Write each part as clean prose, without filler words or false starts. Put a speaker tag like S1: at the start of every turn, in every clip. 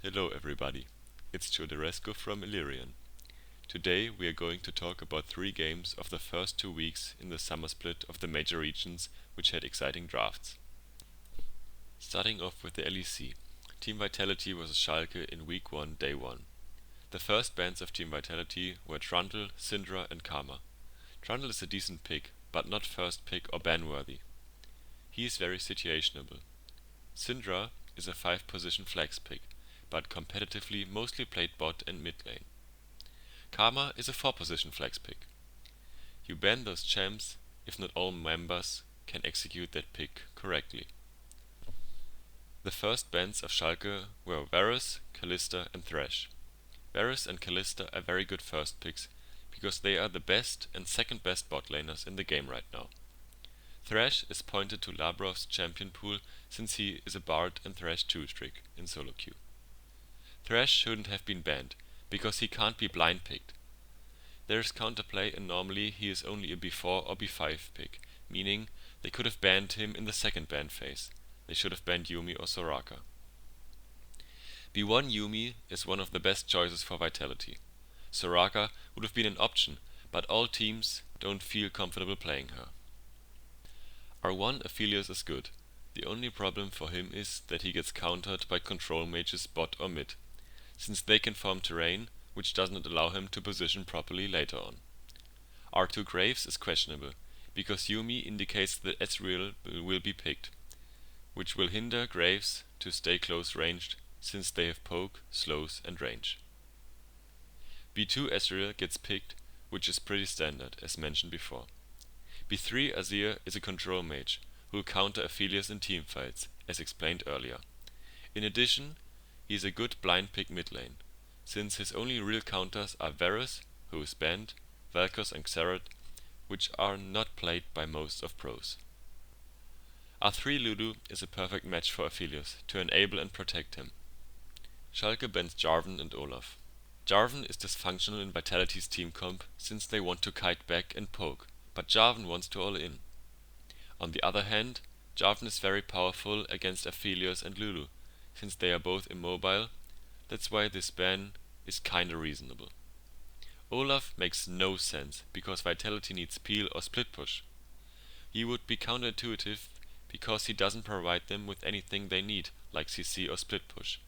S1: Hello everybody, it's Choderesco from Elirion. Today we are going to talk about 3 games of the first 2 weeks in the summer split of the major regions which had exciting drafts. Starting off with the LEC, Team Vitality vs Schalke in week 1, day 1. The first bans of Team Vitality were Trundle, Syndra and Karma. Trundle is a decent pick, but not first pick or ban worthy. He is very situationable. Syndra is a 5 position flex pick, but competitively mostly played bot and mid lane. Karma is a 4 position flex pick. You ban those champs if not all members can execute that pick correctly. The first bans of Schalke were Varus, Kalista and Thresh. Varus and Kalista are very good first picks because they are the best and second best bot laners in the game right now. Thresh is pointed to Labrov's champion pool since he is a Bard and Thresh 2 trick in solo queue. Thresh shouldn't have been banned, because he can't be blind picked. There is counterplay and normally he is only a B4 or B5 pick, meaning they could have banned him in the second ban phase. They should have banned Yuumi or Soraka. B1 Yuumi is one of the best choices for Vitality. Soraka would have been an option, but all teams don't feel comfortable playing her. R1 Aphelios is good. The only problem for him is that he gets countered by control mages bot or mid, since they can form terrain, which does not allow him to position properly later on. R2 Graves is questionable, because Yuumi indicates that Ezreal will be picked, which will hinder Graves to stay close ranged, since they have poke, slows and range. B2 Ezreal gets picked, which is pretty standard, as mentioned before. B3 Azir is a control mage, who will counter Aphelios in teamfights, as explained earlier. In addition, he is a good blind pick mid lane, since his only real counters are Varus, who is banned, Vel'Koz and Xerath, which are not played by most of pros. R3 Lulu is a perfect match for Aphelios, to enable and protect him. Schalke bans Jarvan and Olaf. Jarvan is dysfunctional in Vitality's team comp, since they want to kite back and poke, but Jarvan wants to all in. On the other hand, Jarvan is very powerful against Aphelios and Lulu, since they are both immobile. That's why this ban is kinda reasonable. Olaf makes no sense, because Vitality needs peel or split push. He would be counterintuitive because he doesn't provide them with anything they need, like CC or split push.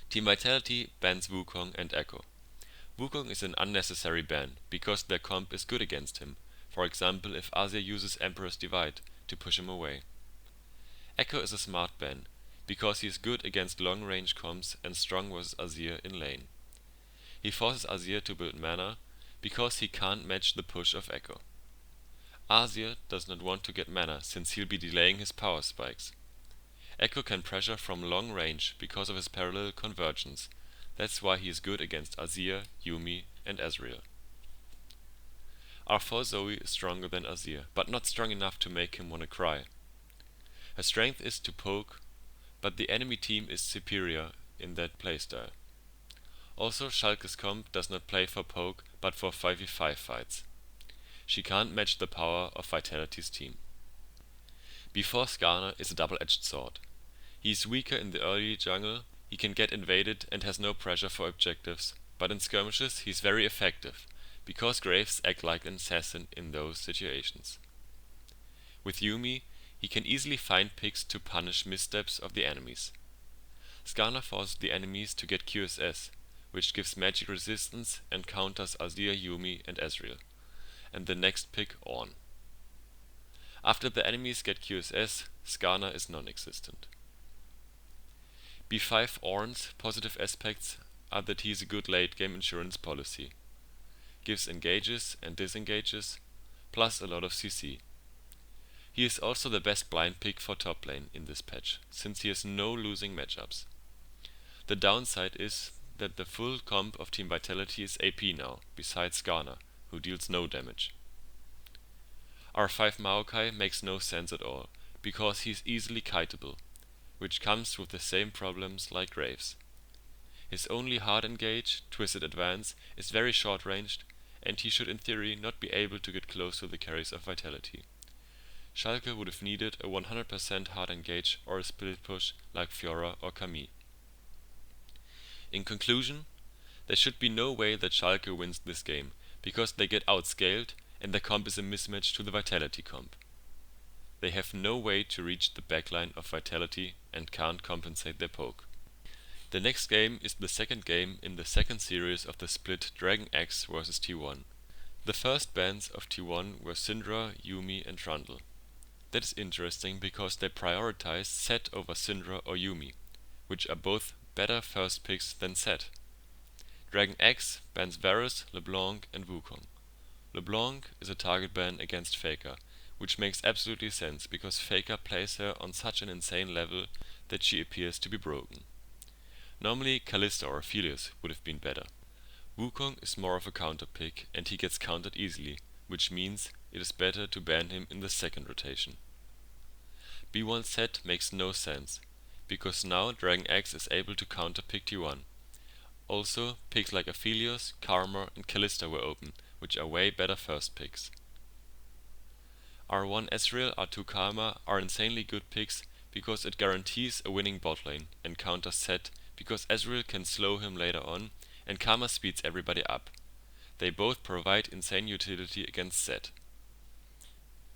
S1: Team Vitality bans Wukong and Echo. Wukong is an unnecessary ban, because their comp is good against him, for example if Azir uses Emperor's Divide to push him away. Echo is a smart ban, because he is good against long range comps and strong vs Azir in lane. He forces Azir to build mana, because he can't match the push of Echo. Azir does not want to get mana, since he'll be delaying his power spikes. Echo can pressure from long range because of his parallel convergence. That's why he is good against Azir, Yuumi and Ezreal. R4 Zoe is stronger than Azir, but not strong enough to make him wanna cry. Her strength is to poke, but the enemy team is superior in that playstyle. Also, Schalke's comp does not play for poke, but for 5v5 fights. She can't match the power of Vitality's team. Before Skarner is a double-edged sword. He is weaker in the early jungle, he can get invaded and has no pressure for objectives, but in skirmishes he is very effective, because Graves act like an assassin in those situations. With Yuumi, he can easily find picks to punish missteps of the enemies. Skarner forces the enemies to get QSS, which gives magic resistance and counters Azir, Yuumi and Ezreal, and the next pick on. After the enemies get QSS, Skarner is non-existent. B5 Ornn's positive aspects are that he is a good late game insurance policy, gives engages and disengages, plus a lot of CC. He is also the best blind pick for top lane in this patch, since he has no losing matchups. The downside is that the full comp of Team Vitality is AP now, besides Skarner, who deals no damage. R5 Maokai makes no sense at all, because he is easily kiteable, which comes with the same problems like Graves. His only hard engage, Twisted Advance, is very short ranged, and he should in theory not be able to get close to the carries of Vitality. Schalke would have needed a 100% hard engage or a split push like Fiora or Camille. In conclusion, there should be no way that Schalke wins this game, because they get outscaled and their comp is a mismatch to the Vitality comp. They have no way to reach the backline of Vitality and can't compensate their poke. The next game is the second game in the second series of the split Dragon X vs T1. The first bans of T1 were Syndra, Yuumi and Trundle. That is interesting because they prioritized Zed over Syndra or Yuumi, which are both better first picks than Zed. Dragon X bans Varus, LeBlanc and Wukong. LeBlanc is a target ban against Faker, which makes absolutely sense because Faker plays her on such an insane level that she appears to be broken. Normally Kalista or Aphelios would have been better. Wukong is more of a counter pick and he gets countered easily, which means it is better to ban him in the second rotation. B1 Zed makes no sense, because now Dragon X is able to counter pick T1. Also, picks like Aphelios, Karma and Kalista were open, which are way better first picks. R1 Ezreal, R2 Karma are insanely good picks because it guarantees a winning bot lane, and counters Zed because Ezreal can slow him later on and Karma speeds everybody up. They both provide insane utility against Zed.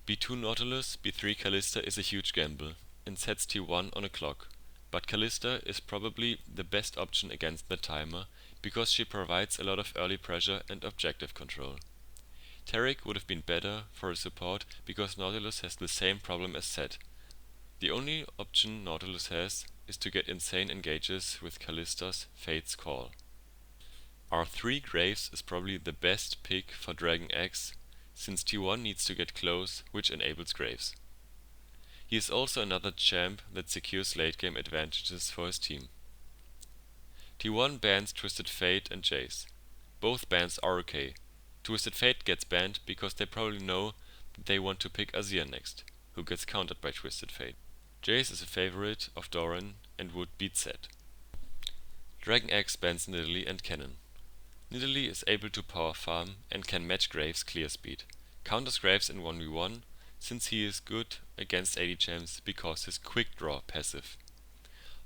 S1: B2 Nautilus, B3 Kalista is a huge gamble and sets T1 on a clock, but Kalista is probably the best option against the timer because she provides a lot of early pressure and objective control. Taric would have been better for a support because Nautilus has the same problem as Zed. The only option Nautilus has is to get insane engages with Kalista's Fate's Call. R3 Graves is probably the best pick for Dragon X, since T1 needs to get close, which enables Graves. He is also another champ that secures late game advantages for his team. T1 bans Twisted Fate and Jace. Both bans are okay. Twisted Fate gets banned because they probably know that they want to pick Azir next, who gets countered by Twisted Fate. Jace is a favorite of Doran and would beat Zed. Dragon X bans Nidalee and Cannon. Nidalee is able to power farm and can match Graves' clear speed. Counters Graves in 1v1 since he is good against AD champs because his quick draw passive.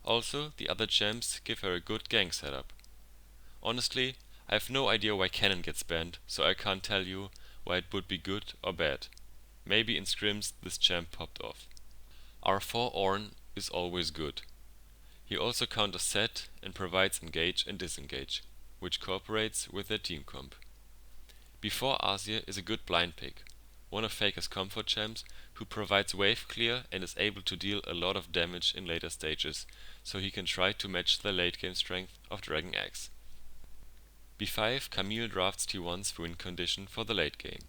S1: Also, the other champs give her a good gank setup. Honestly, I have no idea why Cannon gets banned, so I can't tell you why it would be good or bad. Maybe in scrims this champ popped off. R4 Ornn is always good. He also counters Zed and provides engage and disengage, which cooperates with their team comp. B4 Azir is a good blind pick, one of Faker's comfort champs who provides wave clear and is able to deal a lot of damage in later stages, so he can try to match the late game strength of Dragon X. B5 Camille drafts T1's win condition for the late game.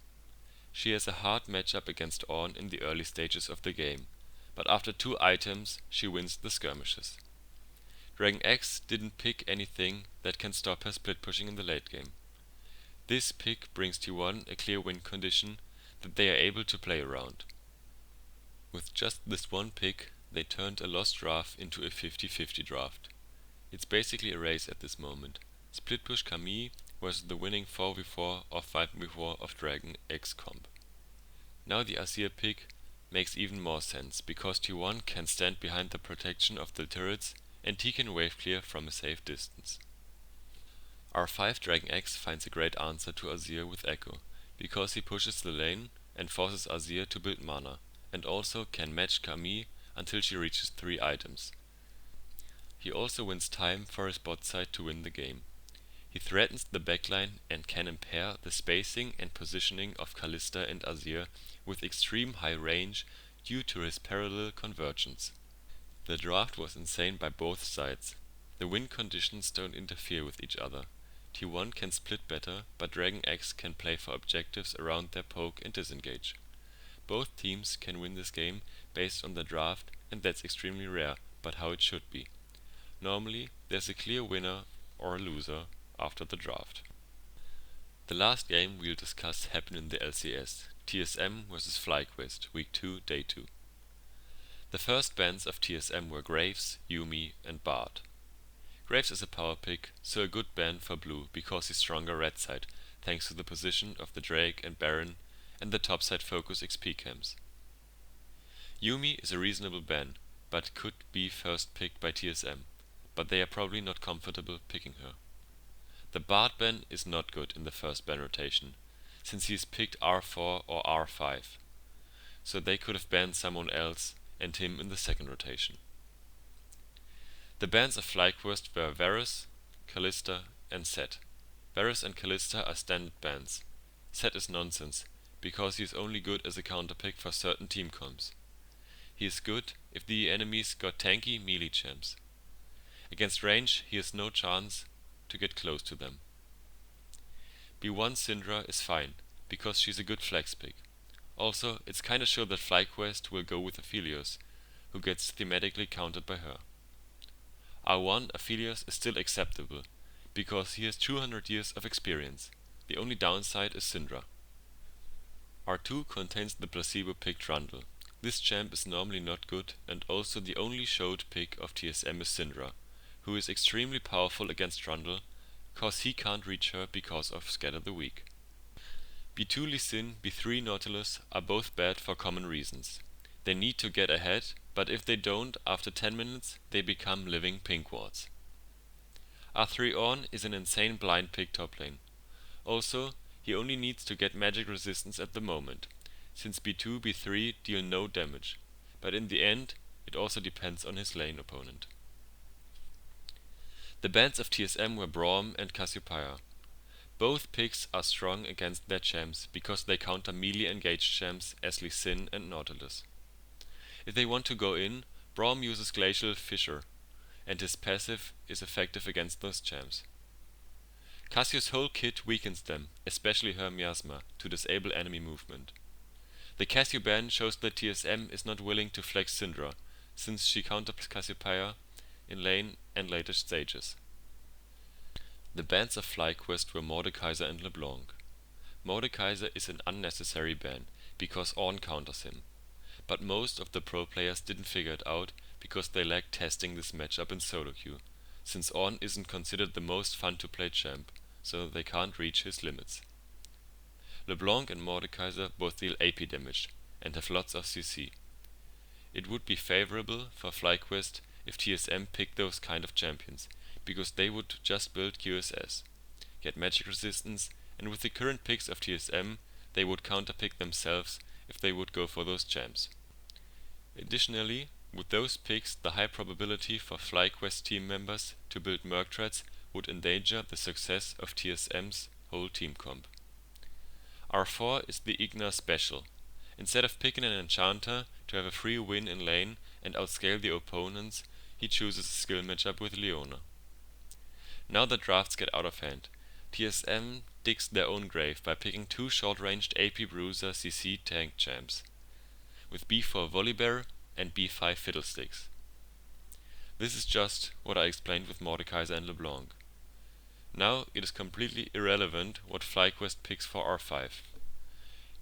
S1: She has a hard matchup against Ornn in the early stages of the game, but after 2 items she wins the skirmishes. Dragon X didn't pick anything that can stop her split pushing in the late game. This pick brings T1 a clear win condition that they are able to play around. With just this one pick, they turned a lost draft into a 50-50 draft. It's basically a race at this moment. Split push Camille was the winning 4v4 or 5v4 of Dragon X comp. Now the Azir pick makes even more sense because T1 can stand behind the protection of the turrets and he can wave clear from a safe distance. R5 Dragon X finds a great answer to Azir with Echo, because he pushes the lane and forces Azir to build mana, and also can match Camille until she reaches 3 items. He also wins time for his bot side to win the game. He threatens the backline and can impair the spacing and positioning of Kalista and Azir with extreme high range due to his parallel convergence. The draft was insane by both sides. The win conditions don't interfere with each other. T1 can split better, but Dragon X can play for objectives around their poke and disengage. Both teams can win this game based on the draft, and that's extremely rare, but how it should be. Normally, there's a clear winner or a loser after the draft. The last game we'll discuss happened in the LCS, TSM vs Flyquest, Week 2, Day 2. The first bans of TSM were Graves, Yuumi and Bard. Graves is a power pick, so a good ban for blue because he's stronger red side, thanks to the position of the Drake and Baron and the topside focus XP camps. Yuumi is a reasonable ban, but could be first picked by TSM. but they are probably not comfortable picking her. The Bard ban is not good in the first ban rotation, since he is picked R4 or R5, so they could have banned someone else and him in the second rotation. The bans of Flyquest were Varus, Kalista and Zed. Varus and Kalista are standard bans. Zed is nonsense, because he is only good as a counterpick for certain team comps. He is good if the enemies got tanky melee champs. Against range he has no chance to get close to them. B1 Syndra is fine, because she's a good flex pick. Also, it's kinda sure that Flyquest will go with Aphelios, who gets thematically countered by her. R1 Aphelios is still acceptable, because he has 200 years of experience. The only downside is Syndra. R2 contains the placebo-picked Trundle. This champ is normally not good, and also the only showed pick of TSM is Syndra, who is extremely powerful against Trundle, cause he can't reach her because of Scatter the Weak. B2 Lee Sin, B3 Nautilus are both bad for common reasons. They need to get ahead, but if they don't, after 10 minutes, they become living pink wards. R3 Ornn is an insane blind pick top lane. Also, he only needs to get magic resistance at the moment, since B2, B3 deal no damage, but in the end, it also depends on his lane opponent. The bans of TSM were Braum and Cassiopeia. Both picks are strong against their champs because they counter melee engaged champs as Lee Sin and Nautilus. If they want to go in, Braum uses Glacial Fissure, and his passive is effective against those champs. Cassio's whole kit weakens them, especially her Miasma, to disable enemy movement. The Cassio ban shows that TSM is not willing to flex Syndra, since she counters Cassiopeia in lane and later stages. The bans of Flyquest were Mordekaiser and LeBlanc. Mordekaiser is an unnecessary ban, because Ornn counters him. But most of the pro players didn't figure it out, because they lacked testing this matchup in solo queue, since Ornn isn't considered the most fun to play champ, so they can't reach his limits. LeBlanc and Mordekaiser both deal AP damage, and have lots of CC. It would be favorable for Flyquest if TSM picked those kind of champions, because they would just build QSS, get magic resistance, and with the current picks of TSM, they would counterpick themselves if they would go for those champs. Additionally, with those picks, the high probability for Flyquest team members to build Merc Treads would endanger the success of TSM's whole team comp. R4 is the Igna special. Instead of picking an enchanter to have a free win in lane and outscale the opponents, he chooses a skill matchup with Leona. Now that drafts get out of hand, TSM digs their own grave by picking two short-ranged AP Bruiser CC tank champs, with B4 Volibear and B5 Fiddlesticks. This is just what I explained with Mordekaiser and LeBlanc. Now it is completely irrelevant what Flyquest picks for R5.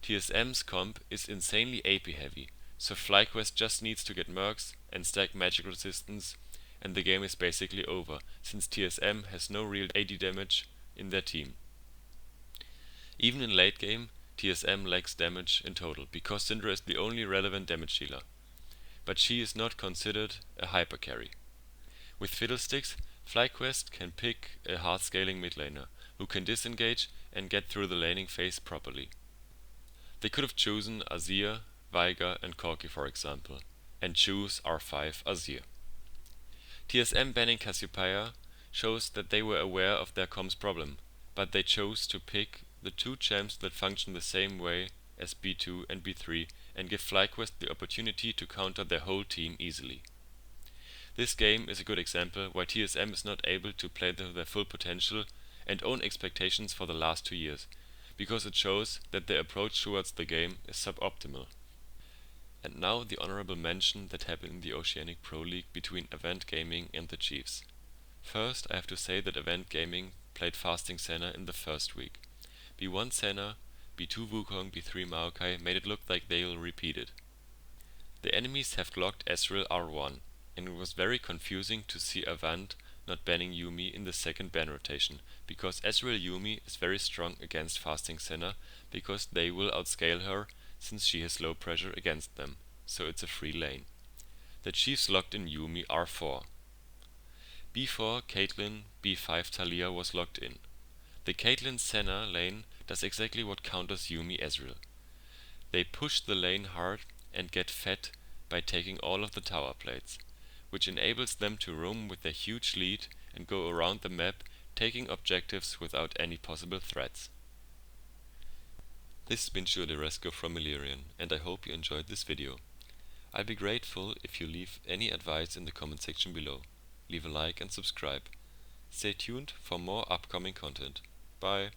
S1: TSM's comp is insanely AP heavy, so Flyquest just needs to get mercs and stack magic resistance, and the game is basically over, since TSM has no real AD damage in their team. Even in late game, TSM lacks damage in total, because Syndra is the only relevant damage dealer, but she is not considered a hyper carry. With Fiddlesticks, Flyquest can pick a hard scaling mid laner, who can disengage and get through the laning phase properly. They could have chosen Azir, Veigar and Corki for example, and choose R5 Azir. TSM banning Cassiopeia shows that they were aware of their comp's problem, but they chose to pick the two champs that function the same way as B2 and B3 and give Flyquest the opportunity to counter their whole team easily. This game is a good example why TSM is not able to play their full potential and own expectations for the last 2 years, because it shows that their approach towards the game is suboptimal. And now the honorable mention that happened in the Oceanic Pro League between Event Gaming and the Chiefs. First, I have to say that Event Gaming played Fasting Senna in the first week. B1 Senna, B2 Wukong, B3 Maokai made it look like they'll repeat it. The enemies have blocked Ezreal R1, and it was very confusing to see Avant not banning Yuumi in the second ban rotation, because Ezreal Yuumi is very strong against Fasting Senna, because they will outscale her since she has low pressure against them, so it's a free lane. The Chiefs locked in Yuumi R4. B4 Caitlyn, B5 Taliyah was locked in. The Caitlyn Senna lane does exactly what counters Yuumi Ezreal. They push the lane hard and get fed by taking all of the tower plates, which enables them to roam with their huge lead and go around the map, taking objectives without any possible threats. This has been Resco from Elirion, and I hope you enjoyed this video. I'd be grateful if you leave any advice in the comment section below. Leave a like and subscribe. Stay tuned for more upcoming content. Bye.